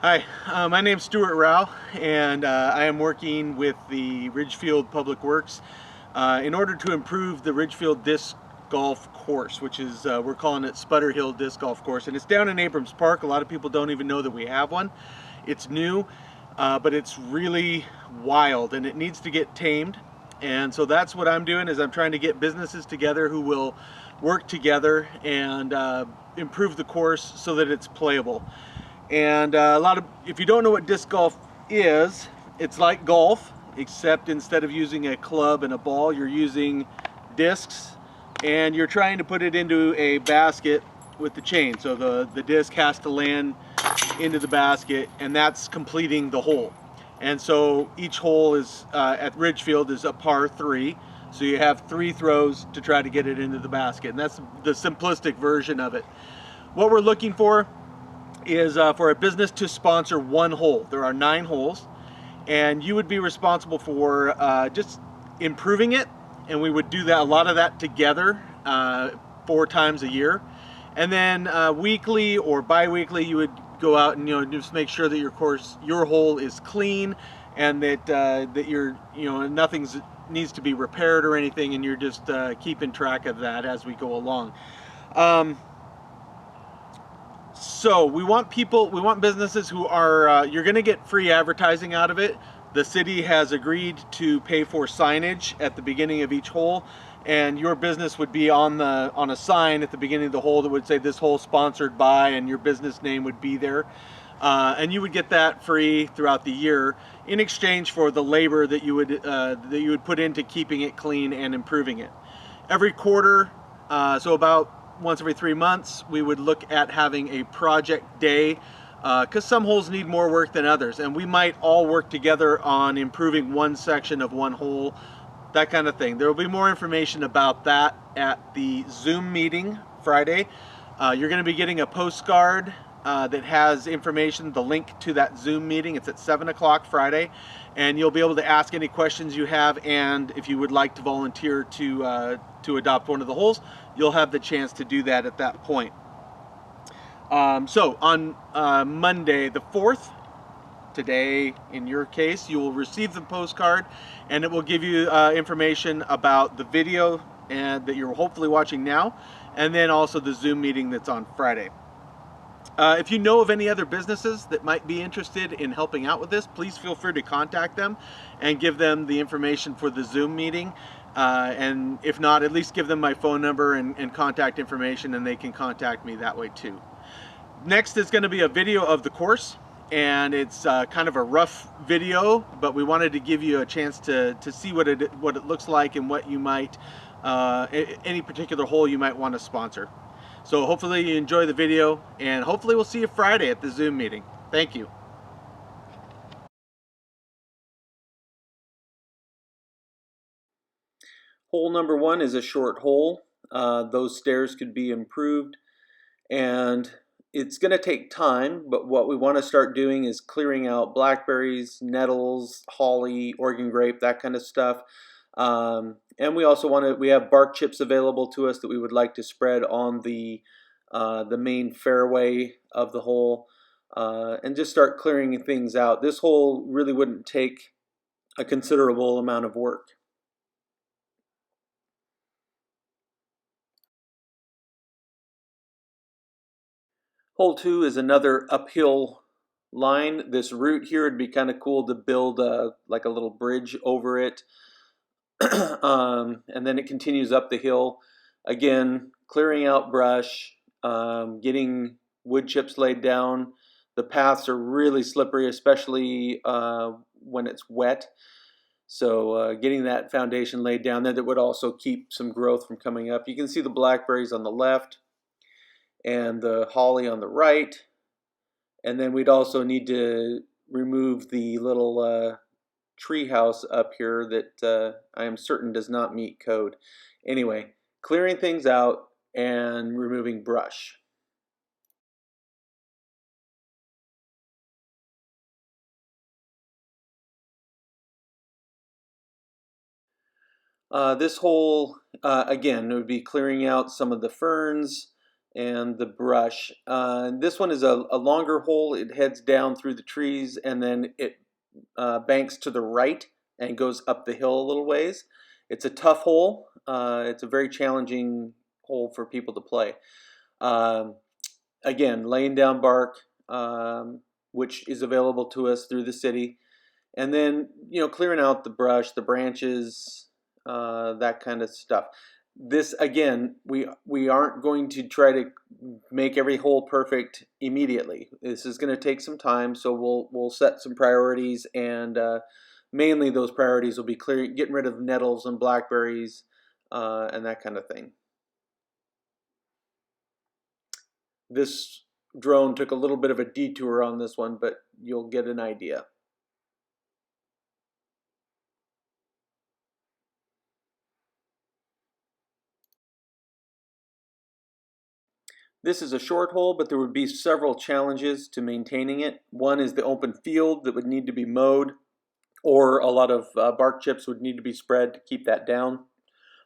Hi, my name's Stuart Rao, and I am working with the Ridgefield Public Works in order to improve the Ridgefield Disc Golf Course, which is, we're calling it Spudder Hill Disc Golf Course. And it's down in Abrams Park. A lot of people don't even know that we have one. It's new, but it's really wild and it needs to get tamed. And so that's what I'm doing, is I'm trying to get businesses together who will work together and improve the course so that it's playable. And if you don't know what disc golf is, it's like golf, except instead of using a club and a ball, you're using discs, and you're trying to put it into a basket with the chain. So the disc has to land into the basket, and that's completing the hole. And so each hole is at Ridgefield is a par 3. So you have 3 throws to try to get it into the basket, and that's the simplistic version of it. What we're looking for is for a business to sponsor one hole. There are 9 holes, and you would be responsible for just improving it, and we would do that, a lot of that together 4 times a year. And then weekly or bi-weekly, you would go out and just make sure that your hole is clean, and that that nothing needs to be repaired or anything, and you're just keeping track of that as we go along. So we want businesses who are, you're going to get free advertising out of it. The city has agreed to pay for signage at the beginning of each hole, and your business would be on a sign at the beginning of the hole that would say this hole sponsored by, and your business name would be there. And you would get that free throughout the year in exchange for the labor that you would put into keeping it clean and improving it. Every quarter, so about once every 3 months, we would look at having a project day, because some holes need more work than others, and we might all work together on improving one section of one hole, that kind of thing. There will be more information about that at the Zoom meeting Friday. You're going to be getting a postcard that has information, the link to that Zoom meeting. It's at 7 o'clock Friday, and you'll be able to ask any questions you have, and if you would like to volunteer to adopt one of the holes, you'll have the chance to do that at that point. So on Monday the 4th, today in your case, you will receive the postcard, and it will give you information about the video that you're hopefully watching now, and then also the Zoom meeting that's on Friday. If you know of any other businesses that might be interested in helping out with this, please feel free to contact them and give them the information for the Zoom meeting. And if not, at least give them my phone number and contact information, and they can contact me that way too. Next is going to be a video of the course, and it's kind of a rough video, but we wanted to give you a chance to see what it looks like, and what you might, any particular hole you might want to sponsor. So hopefully you enjoy the video, and hopefully we'll see you Friday at the Zoom meeting. Thank you. Hole number 1 is a short hole. Those stairs could be improved, and it's going to take time, but what we want to start doing is clearing out blackberries, nettles, holly, Oregon grape, that kind of stuff. And we also we have bark chips available to us that we would like to spread on the main fairway of the hole, and just start clearing things out. This hole really wouldn't take a considerable amount of work. Hole 2 is another uphill line. This route here would be kind of cool to build like a little bridge over it. And then it continues up the hill. Again, clearing out brush, getting wood chips laid down. The paths are really slippery, especially when it's wet. So getting that foundation laid down there, that would also keep some growth from coming up. You can see the blackberries on the left and the holly on the right. And then we'd also need to remove the little tree house up here that I am certain does not meet code. Anyway, clearing things out and removing brush. This hole, again, would be clearing out some of the ferns and the brush. This one is a longer hole. It heads down through the trees and then it banks to the right and goes up the hill a little ways. It's a tough hole. It's a very challenging hole for people to play. Um, Again, laying down bark, which is available to us through the city, and then clearing out the brush, the branches, that kind of stuff. This again, we aren't going to try to make every hole perfect immediately. This is going to take some time, so we'll set some priorities, and mainly those priorities will be getting rid of nettles and blackberries, and that kind of thing. This drone took a little bit of a detour on this one, but you'll get an idea. This is a short hole, but there would be several challenges to maintaining it. One is the open field that would need to be mowed, or a lot of bark chips would need to be spread to keep that down.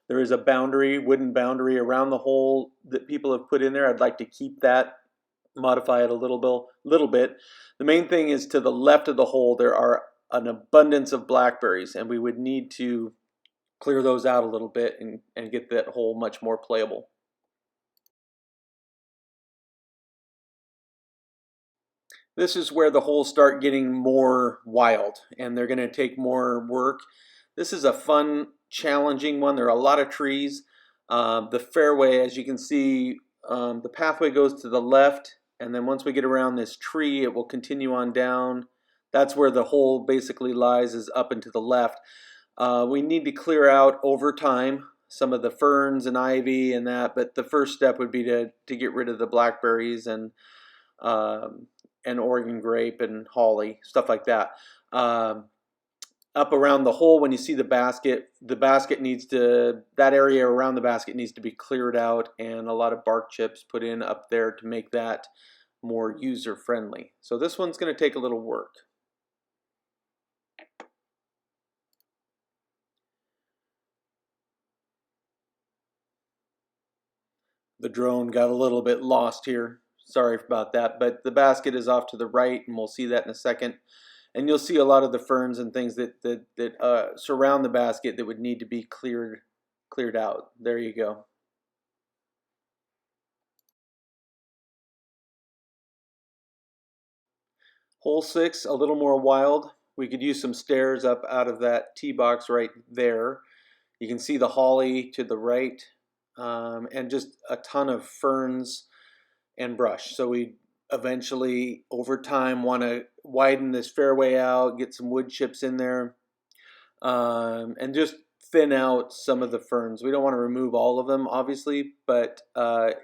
There is a boundary, wooden boundary around the hole that people have put in there. I'd like to keep that, modify it a little bit. The main thing is to the left of the hole, there are an abundance of blackberries, and we would need to clear those out a little bit and get that hole much more playable. This is where the holes start getting more wild and they're going to take more work. This is a fun, challenging one. There are a lot of trees. The fairway, as you can see, the pathway goes to the left, and then once we get around this tree, it will continue on down. That's where the hole basically lies, is up and to the left. We need to clear out over time some of the ferns and ivy and that, but the first step would be to get rid of the blackberries and Oregon grape and holly, stuff like that. Up around the hole, when you see the basket needs to, that area around the basket needs to be cleared out, and a lot of bark chips put in up there to make that more user friendly. So this one's going to take a little work. The drone got a little bit lost here. Sorry about that, but the basket is off to the right, and we'll see that in a second. And you'll see a lot of the ferns and things that surround the basket that would need to be cleared out. There you go. Hole 6, a little more wild. We could use some stairs up out of that tee box right there. You can see the holly to the right, and just a ton of ferns and brush. So we eventually, over time, want to widen this fairway out, get some wood chips in there, and just thin out some of the ferns. We don't want to remove all of them, obviously, but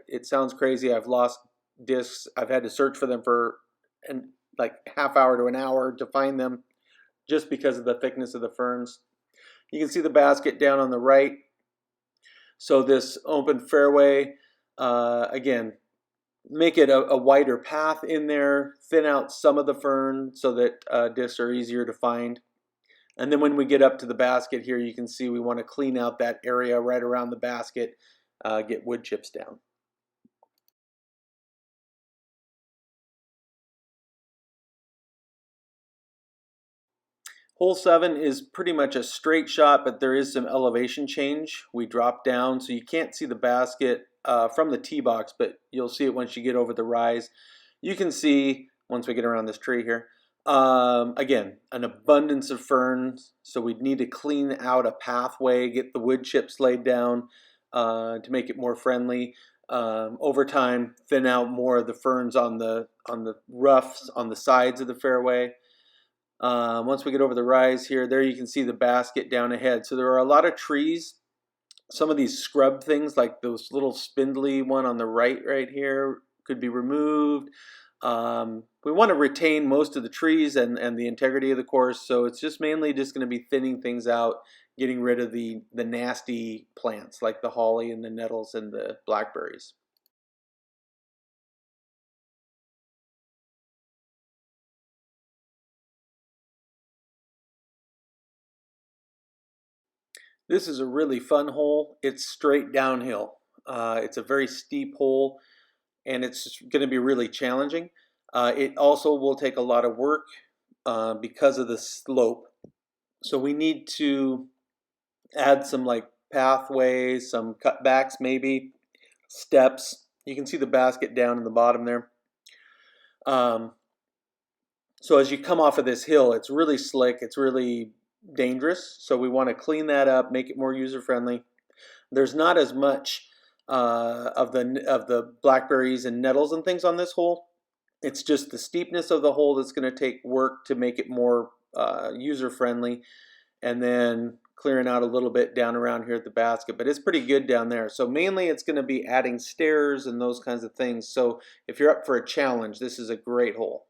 it sounds crazy. I've lost discs. I've had to search for them for like half hour to an hour to find them, just because of the thickness of the ferns. You can see the basket down on the right. So this open fairway, again, make it a wider path in there, thin out some of the fern so that discs are easier to find. And then when we get up to the basket here, you can see we want to clean out that area right around the basket, get wood chips down. Hole 7 is pretty much a straight shot, but there is some elevation change. We drop down, so you can't see the basket from the tee box, but you'll see it once you get over the rise. You can see, once we get around this tree here, again, an abundance of ferns, so we'd need to clean out a pathway, get the wood chips laid down to make it more friendly. Over time, thin out more of the ferns on the roughs on the sides of the fairway. Once we get over the rise here, there you can see the basket down ahead. So there are a lot of trees. Some of these scrub things, like those little spindly one on the right here, could be removed. We want to retain most of the trees and the integrity of the course, so it's just mainly just going to be thinning things out, getting rid of the nasty plants like the holly and the nettles and the blackberries. This is a really fun hole. It's straight downhill. It's a very steep hole. and it's going to be really challenging. It also will take a lot of work because of the slope. So we need to add some like pathways, some cutbacks maybe, steps. You can see the basket down in the bottom there. So as you come off of this hill, it's really slick, it's really dangerous. So we want to clean that up, make it more user-friendly. There's not as much of the blackberries and nettles and things on this hole. It's just the steepness of the hole that's going to take work to make it more user-friendly, and then clearing out a little bit down around here at the basket, but it's pretty good down there. So mainly it's going to be adding stairs and those kinds of things. So if you're up for a challenge, this is a great hole.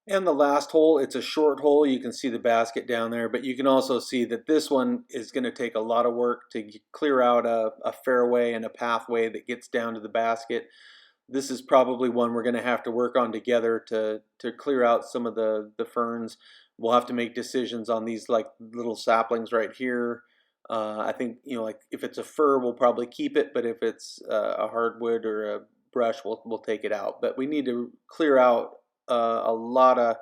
And the last hole, it's a short hole. You can see the basket down there, but you can also see that this one is going to take a lot of work to clear out a fairway and a pathway that gets down to the basket. This is probably one we're going to have to work on together to clear out some of the ferns. We'll have to make decisions on these like little saplings right here. I think, you know, like if it's a fir, we'll probably keep it, but if it's a hardwood or a brush, we'll take it out. But we need to clear out a lot of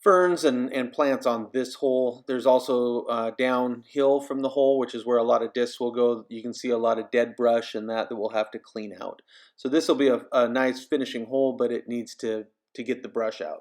ferns and plants on this hole. There's also downhill from the hole, which is where a lot of discs will go. You can see a lot of dead brush and that we'll have to clean out. So this will be a nice finishing hole, but it needs to get the brush out.